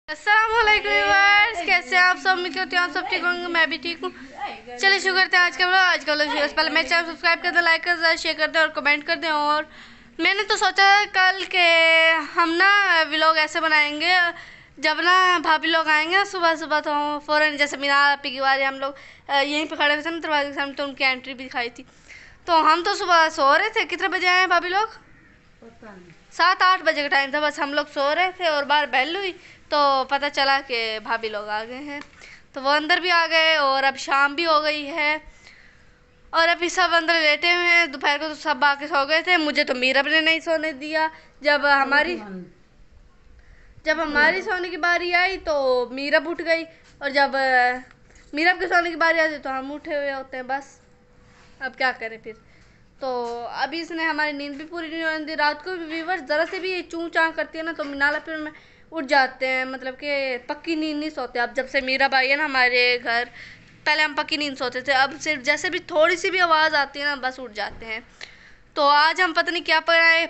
अस्सलामुअलैकुम व्यूअर्स, कैसे हैं आप सब? उम्मीद करती हूँ आप सब ठीक होंगे, मैं भी ठीक हूँ। चलिए शुरू करते हैं आज का व्लॉग। पहले मेरे चैनल सब्सक्राइब कर दें, लाइक कर दें, शेयर कर दें और कमेंट कर दें। और मैंने तो सोचा कल के हम ना व्लॉग ऐसे बनाएंगे, जब ना भाभी लोग आएंगे ना सुबह सुबह तो फ़ौरन, जैसे मीनार पी की बारी हम लोग यहीं पर खड़े हुए थे ना दरवाजे के सामने, तो उनकी एंट्री भी दिखाई थी। तो हम तो सुबह सो रहे थे। कितने बजे आए भाभी लोग? 7-8 बजे का टाइम था। बस हम लोग सो रहे थे और बाहर बेल हुई तो पता चला कि भाभी लोग आ गए हैं। तो वो अंदर भी आ गए और अब शाम भी हो गई है और अभी सब अंदर लेटे हुए हैं। दोपहर को तो सब आके सो गए थे। मुझे तो मीरब ने नहीं सोने दिया। जब हमारी सोने की बारी आई तो मीरब उठ गई, और जब मीरब के सोने की बारी आती तो हम उठे हुए होते हैं। बस अब क्या करें फिर। तो अभी इसने हमारी नींद भी पूरी नहीं होने दी। रात को भी व्यूअर्स ज़रा से भी चूँ चाँ करती है ना तो मिनाला फिर में उठ जाते हैं, मतलब कि पक्की नींद नहीं सोते। अब जब से मीरब आई है ना हमारे घर, पहले हम पक्की नींद सोते थे, अब सिर्फ जैसे भी थोड़ी सी भी आवाज़ आती है ना बस उठ जाते हैं। तो आज हम पता नहीं क्या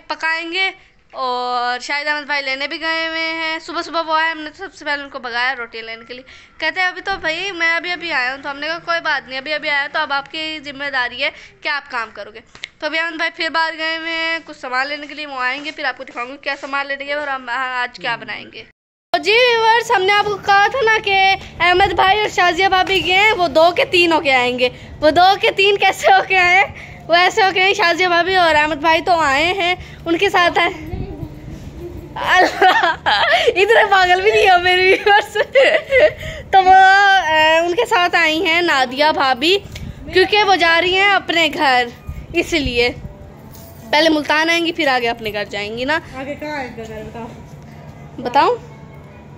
पकाएंगे। और शायद अहमद भाई लेने भी गए हुए हैं। सुबह सुबह वो आए, हमने तो सबसे पहले उनको भगाया रोटियाँ लेने के लिए। कहते हैं अभी तो भाई मैं अभी आया हूँ। तो हमने कहा कोई बात नहीं, अभी आया तो अब आपकी जिम्मेदारी है कि आप काम करोगे। तो अभी अहमद भाई फिर बाहर गए हुए हैं कुछ सामान लेने के लिए। वो आएंगे फिर आपको दिखाऊंगी क्या सामान लेने गए और हम आज क्या बनाएंगे। तो जी व्यूअर्स, हमने आपको कहा था ना कि अहमद भाई और शाजिया भाभी गए हैं, वो 2 के 3 होके आएंगे। वो 2 के 3 कैसे होके आए? वो ऐसे होके आए, शाजिया भाभी और अहमद भाई तो आए हैं, उनके साथ आए। अल्लाह, इतने पागल भी नहीं हो मेरे व्यूअर्स। तो वो उनके साथ आई हैं नादिया भाभी, क्योंकि वो जा रही हैं अपने घर, इसलिए पहले मुल्तान आएंगी फिर आगे अपने घर जाएंगी ना। आगे कहाँ है इनका घर? बताओ।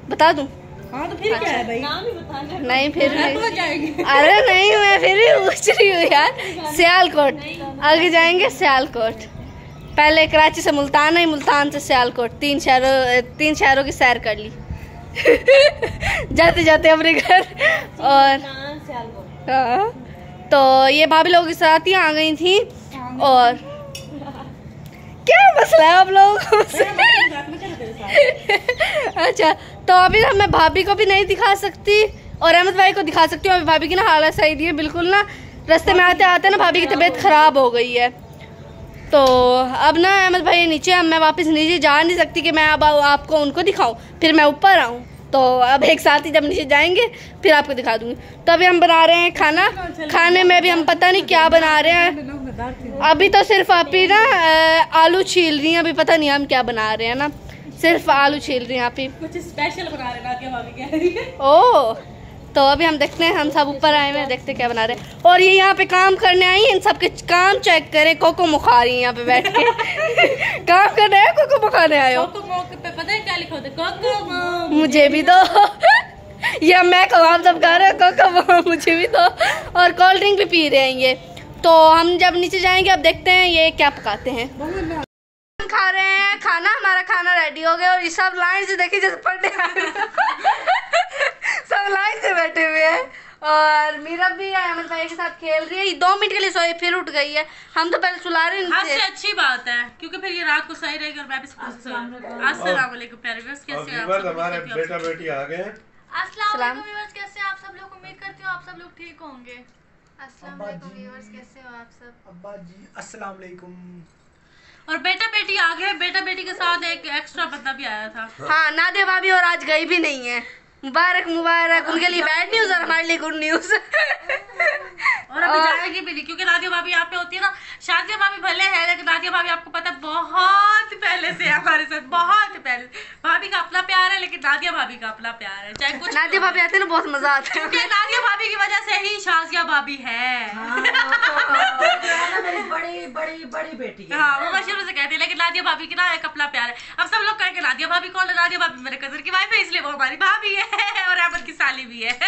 बता दूं? हाँ तो फिर क्या है भाई? नाम ही बताना। नहीं फिर भी जाएंगे। अरे नहीं, मैं फिर भी पूछ रही हूँ यार। सियालकोट आगे जाएंगे, सियालकोट। पहले कराची से मुल्तान आई, मुल्तान से सियालकोट, 3 शहरों की सैर कर ली। जाते जाते अपने घर। और हाँ, तो ये भाभी लोगों के साथ ही आ गई थी। और क्या मसला है आप लोगों को? अच्छा, तो अभी मैं भाभी को भी नहीं दिखा सकती और अहमद भाई को दिखा सकती हूँ। अभी भाभी की ना हालत सही नहीं है बिल्कुल ना। रास्ते में आते आते ना भाभी की तबीयत ख़राब हो गई है। तो अब ना अहमद भाई नीचे, अब मैं वापस नीचे जा नहीं सकती कि मैं अब आपको उनको दिखाऊं फिर मैं ऊपर आऊं। तो अब एक साथ ही जब नीचे जाएंगे फिर आपको दिखा दूंगी। तो अभी हम बना रहे हैं खाना। खाने में भी हम पता नहीं क्या बना रहे हैं। अभी तो सिर्फ आप ही ना आलू छील रही हैं, अभी पता नहीं हम क्या बना रहे हैं ना, सिर्फ आलू छील रही हैं आप ही। कुछ स्पेशल बना रहे हैं भाभी कह रही है। ओह, तो अभी हम देखते हैं, हम सब ऊपर आए हुए हैं, देखते क्या बना रहे हैं। और ये यहाँ पे काम करने आई हैं, इन सबके काम चेक करें। कोको मुखा रही हैं यहाँ पे बैठ के। काम करने आए, कोको मुखाने आए हो? कोको पे पता है क्या लिखा होता है? कोको मुझे भी दो। ये मैं कबाब सब खा रहे हैं, कोको मुझे भी दो। और कोल्ड ड्रिंक भी पी रहे हैं ये। तो हम जब नीचे जाएंगे अब देखते हैं ये क्या पकाते हैं। खा रहे हैं खाना, हमारा खाना रेडी हो गया और ये सब लाइन से देखिए जैसे पढ़ने सब लाइन से बैठे हुए हैं। और मीरा भी अहमद भाई के साथ खेल रही है। 2 मिनट के लिए सोई फिर उठ गई है। हम तो पहले सुला रहे थे। अच्छी बात है क्योंकि फिर ये रात को सही रहेगी और मैं भी अस्सलाम वालेकुम प्यारे व्यूअर्स, कैसे हैं आप? हमारे बेटा बेटी आ गए हैं। अस्सलाम वालेकुम व्यूअर्स, कैसे हैं आप सब लोग? उम्मीद करती हूँ आप सब लोग ठीक होंगे। अस्सलाम वालेकुम व्यूअर्स, कैसे हो आप सब? अब्बा जी अस्सलाम वालेकुम। और बेटा बेटी आ गए। बेटा बेटी के साथ एक एक्स्ट्रा बंदा भी आया था। हाँ, नादिया भाभी और आज गई भी नहीं है। मुबारक मुबारक, उनके लिए बैड न्यूज और हमारे लिए गुड न्यूज। और अभी जाएगी भी नहीं क्योंकि नादिया भाभी यहाँ पे होती है ना। शादिया भाभी भले है लेकिन नादिया भाभी आपको पता है बहुत पहले से हमारे साथ, बहुत पहले। भाभी का अपना प्यार है लेकिन नादिया भाभी का अपना प्यार है, चाहे कुछ। नादिया भाभी आते हैं ना बहुत मजा आता है। क्योंकि नादिया भाभी की वजह से ही शाजिया भाभी है। बड़ी बड़ी बड़ी बेटी है। हाँ, वो शुरू से कहती है लेकिन नादिया भाभी की ना एक अपना प्यार है। अब सब लोग कहेंगे नादिया भाभी कौन है? नादिया भाभी मेरे कजन की वाइफ है, इसलिए वो हमारी भाभी है और अहमद की साली भी है।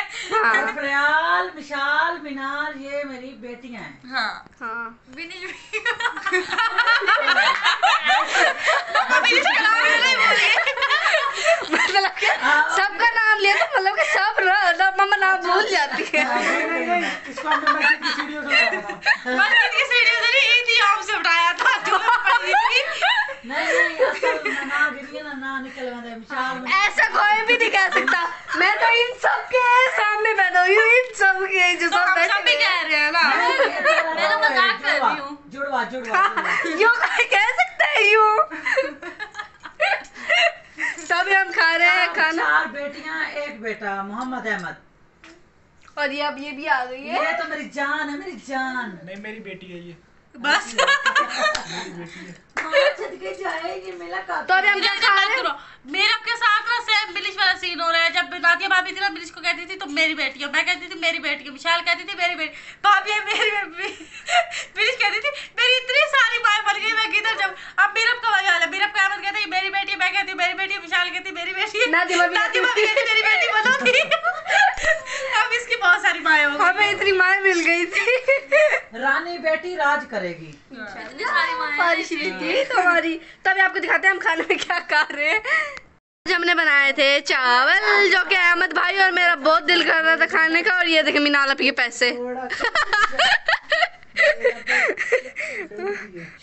प्रयाल, विशाल, मिनाल, ये मेरी बेटियां हैं। हाँ हाँ, मतलब सबका नाम लिया तो मतलब कि सब मम्मा नाम भूल जाती है। इसको हमने मस्जिद की सीढ़ियों से उठाया था। मस्जिद की सीढ़ियों से नहीं, ईदी आम से उठाया था। नहीं असल ना गिरी ना निकल गए विशाल। ऐसा कोई भी नहीं कह सकता। मैं तो इन सब के सामने बैठा हूँ, इन सब के जो तो सब हम सब भी बैठे कह रहे हैं ना। मैं तो मजाक कर रही हूँ। जुड़वा जुड़वा यूं कोई कह सकता है यूं। तभी हम खा रहे हैं खाना। 4 बेटियां 1 बेटा मोहम्मद अहमद। और ये अब ये भी आ गई है। ये तो मेरी जान है, मेरी जान। नहीं मेरी बेटी है ये, बस मेरी बेटी है। सदके जाएगी मेरा का। तो अभी हम क्या खा रहे हैं? मेरे आपके साथ ना सेम बिलिश वाला सीन हो रहा है। जब नादिया भाभी थी ना, बिलिश को कहती थी तो मेरी बेटी है, मैं कहती थी मेरी बेटी है, विशाल कहती थी मेरी बेटी, भाभी है मेरी बेटी, बिलिश कहती थी मेरी इतनी सारी माएं बन गई, मैं किधर जाऊं। अब मीरब का वही हाल है। मीरब का अहमद कहता है मेरी बेटी है, मैं कहती हूँ मेरी बेटी है, विशाल कहती मेरी बेटी है, नादिया भाभी कहती मेरी बेटी बनो थी। अब इसकी बहुत सारी माएं हो गई। हमें इतनी माएं मिल गई थी। रानी बेटी राज करेगी। इतनी सारी माएं। बारिश थी तुम्हारी। तभी आपको दिखाते हैं हम खाने में क्या खा रहे हैं। आज हमने बनाए थे चावल, जो कि अहमद भाई और मेरा बहुत दिल कर रहा था खाने का। और ये देखे मिनाल के पैसे।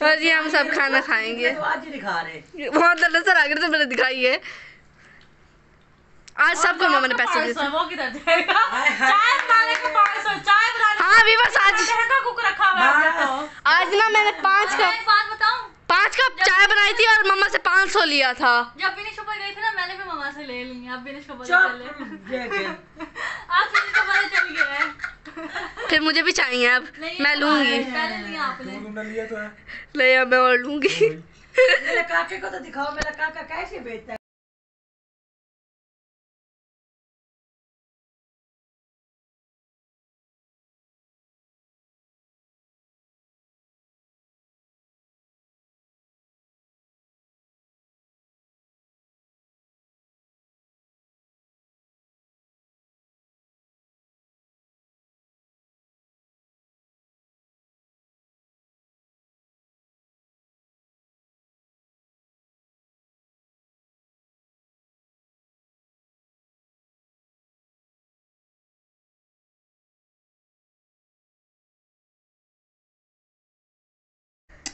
और ये हम सब खाना खाएंगे। तो आज ही दिखा रहे। बहुत नजर आ गए तो मैंने दिखाई है। आज सबको मम्मा ने पैसे दिए थे। वो किधर जाएगा? चाय बनाने का 500, चाय बनाने हाँ विवास आज का कुक रखा हुआ है आपने तो। आज ना मैंने 5 मैं कप एक बात बताऊं, 5 कप चाय बनाई थी और मम्मा से 500 लिया था। जब विनिश ऊपर गई थी ना, मैंने भी मम्मा से ले ली। अब विनिश को पता चुप चले। देखे। आज विनिश को पता चल गया है। फिर मुझे भी चाहिए अब, नहीं, मैं लूंगी। पहले लिया आपने। तुमने लिया तो है। ले अब मैं और लूंगी। मेरे काके को तो दिखाओ, मेरा काका कैसे बेचता है।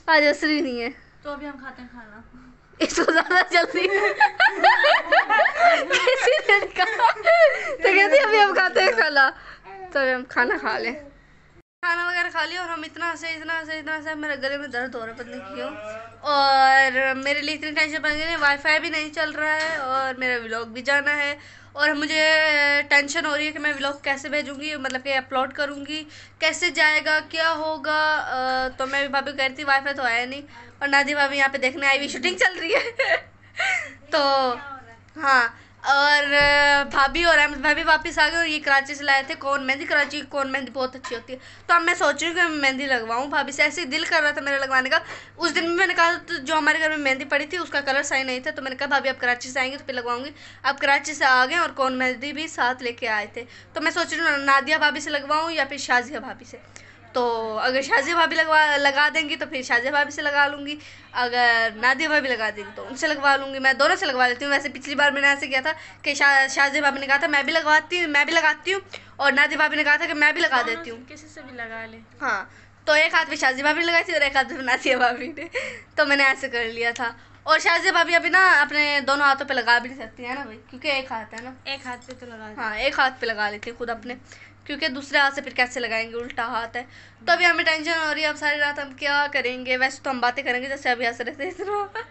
आज असली नहीं है, तो अभी हम खाते हैं खाना। इसको ज्यादा जल्दी किसी ने कहा तो कहती अभी हम खाते हैं खाना। तो अभी हम खाना खा लें। खाना वगैरह खा लिया और हम इतना से मेरे गले में दर्द हो रहा है, पता नहीं क्यों। और मेरे लिए इतनी टेंशन बन गई, वाईफाई भी नहीं चल रहा है और मेरा व्लॉग भी जाना है। और मुझे टेंशन हो रही है कि मैं व्लॉग कैसे भेजूंगी, मतलब कि अपलोड करूंगी कैसे, जाएगा क्या होगा। तो मैं भी भाभी कह रही थी वाईफाई तो आया नहीं, और नादी भाभी यहाँ पे देखने आई हुई, शूटिंग चल रही है। तो हाँ, और भाभी और अहमद भाभी वापस आ गए और ये कराची से लाए थे कौन मेहंदी। कराची की कौन मेहंदी बहुत अच्छी होती है। तो अब मैं सोच रही हूँ कि मैं मेहंदी लगवाऊँ भाभी से, ऐसे ही दिल कर रहा था मेरा लगवाने का। उस दिन भी मैंने कहा तो जो हमारे घर में मेहंदी पड़ी थी उसका कलर सही नहीं था, तो मैंने कहा भाभी आप कराची से आएंगे तो फिर लगवाऊंगी। अब कराची से आ गए और कौन मेहंदी भी साथ लेके आए थे। तो मैं सोच रही हूँ नादिया भाभी से लगवाऊँ या फिर शाजिया भाभी से। तो अगर शाजिया भाभी लगा देंगी तो फिर शाजिया भाभी से लगा लूँगी, अगर नादिया भाभी लगा देंगी तो उनसे लगवा लूँगी। मैं दोनों से लगवा लेती हूँ। वैसे पिछली बार मैंने ऐसे किया था कि शाजिया भाभी ने कहा था मैं भी लगाती हूँ और नादिया भाभी ने कहा था कि मैं भी लगा देती हूँ। किसी से भी लगा ले। हाँ, तो एक हाथ पे शाजिया भाभी ने लगाई थी और एक हाथ पे नादिया भाभी ने। तो मैंने ऐसे कर लिया था। और शाजिया भाभी अभी ना अपने दोनों हाथों पे लगा भी नहीं सकती है ना भाई, क्योंकि एक हाथ है ना। एक हाथ पे तो लगा। हाँ, एक हाथ पे लगा लेती है खुद अपने, क्योंकि दूसरे हाथ से फिर कैसे लगाएंगे, उल्टा हाथ है। तो अभी हमें टेंशन हो रही है अब सारी रात हम क्या करेंगे। वैसे तो हम बातें करेंगे जैसे अभी हंस रहे थे इतना।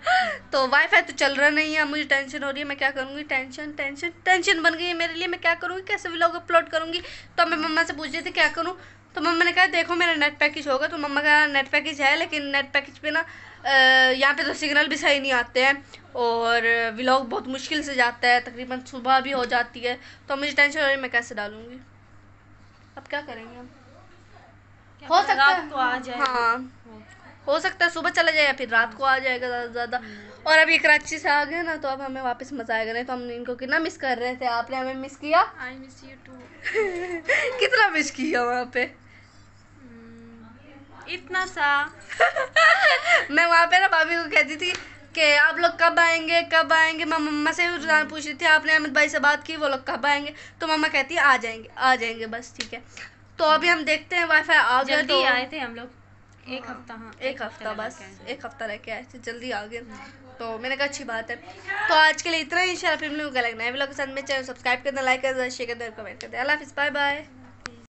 तो वाईफाई तो चल रहा नहीं है, मुझे टेंशन हो रही है मैं क्या करूँगी। टेंशन बन गई है मेरे लिए, मैं क्या करूँगी, कैसे व्लॉग अपलोड करूँगी। तो मैं मम्मा से पूछ रही थी क्या करूँ, तो मम्मा ने कहा देखो मेरा नेट पैकेज होगा। तो मम्मा का नेट पैकेज है, लेकिन नेट पैकेज पे ना यहाँ पे तो सिग्नल भी सही नहीं आते हैं और व्लॉग बहुत मुश्किल से जाता है, तकरीबन सुबह भी हो जाती है। तो मुझे टेंशन हो रही है मैं कैसे डालूँगी, अब क्या करेंगे हम। हो सकता है रात को आ जाए। हाँ, हो सकता है सुबह चला जाए या फिर रात को आ जाएगा ज़्यादा से ज़्यादा। और अभी कराची से आ गए ना, तो अब हमें वापस मज़ा आएगा। नहीं तो हम इनको कितना मिस कर रहे थे। आपने हमें मिस किया। I miss you too. कितना मिस किया वहाँ पे। इतना सा। मैं वहाँ पे ना भाभी को कहती थी कि आप लोग कब आएंगे। मैं मम्मा से भी पूछ रही थी, आपने अहमद भाई से बात की वो लोग कब आएंगे। तो मम्मा कहती है आ जाएंगे बस, ठीक है। तो अभी हम देखते हैं वाईफाई आ गया तो। आए थे हम लोग एक हफ्ता। हाँ, एक हफ्ता बस, एक हफ्ता रह के आए थे, जल्दी आ गए। तो मैंने कहा अच्छी बात है। तो आज के लिए इतना ही। इंशाल्लाह फिर मिलूंगा लगना है व्लॉग के साथ में। चैनल सब्सक्राइब करना, लाइक करना, शेयर करना, कमेंट करना। अल्लाह हाफिज़, बाय बाय।